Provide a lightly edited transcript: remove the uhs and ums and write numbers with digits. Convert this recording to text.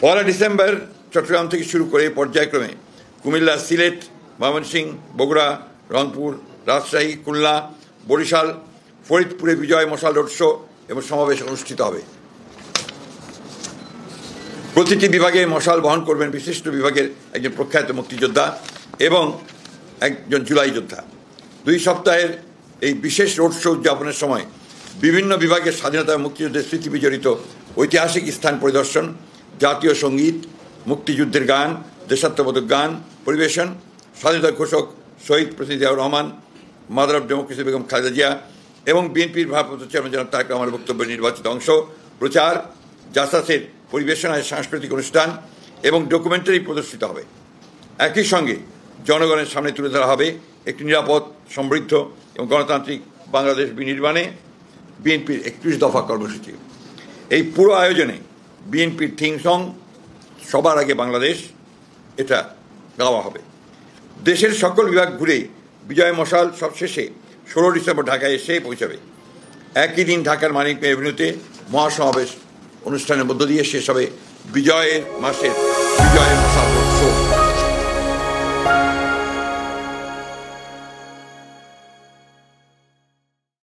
পয়লা December Chittagong থেকে শুরু করে পর্যায়ক্রমে কুমিল্লা, সিলেট, ময়মনসিংহ, বগুড়া, রংপুর, রাজশাহী, খুলনা, বরিশাল, ফরিদপুরে বিজয় মশাল রোড শো এবং সমাবেশ অনুষ্ঠিত হবে। প্রতিটি বিভাগে মশাল বহন করবেন বিশিষ্ট বিভাগের একজন প্রখ্যাত মুক্তিযোদ্ধা এবং একজন জুলাই যোদ্ধা। 2 সপ্তাহের এই বিশেষ রোড শো উদযাপনের সময় বিভিন্ন বিভাগের স্বাধীনতা মুক্তিযুদ্ধের স্মৃতি বিজড়িত ঐতিহাসিক স্থান পরিদর্শন, জাতীয় সঙ্গীত, মুক্তিযুদ্ধের গান, দেশাত্মবোধক গান পরিবেশন, স্বাধীনতা ঘোষক শহীদ president Ziaur Rahman, mother of democracy Begum Khaleda Zia এবং বিএনপির ভারপ্রাপ্ত চেয়ারম্যান জনাব তারেক রহমানের বক্তব্যের নির্বাচিত অংশ, প্রচার, জাসাসের পরিবেশনায় সাংস্কৃতিক অনুষ্ঠান এবং ডকুমেন্টারি প্রদর্শিত হবে। একই সঙ্গে জনগণের সামনে তুলে ধরা হবে একটি নিরাপদ, সমৃদ্ধ এবং গণতান্ত্রিক বাংলাদেশ বিনির্মাণে বিএনপির 31 দফা কর্মসূচি। এই পুরো আয়োজনে বিএনপির থিম সং সবার আগে বাংলাদেশ এটা গাওয়া হবে। দেশের সকল বিভাগ ঘুরে বিজয় মশাল সবশেষে 16 ডিসেম্বর ঢাকায় এসে পৌঁছাবে। একই দিন ঢাকার মানিক মিয়া এভিনিউতে মহাসমাবেশ অনুষ্ঠানের মধ্য দিয়ে শেষ হবে বিজয়ের মাসের বিজয়ের মশাল।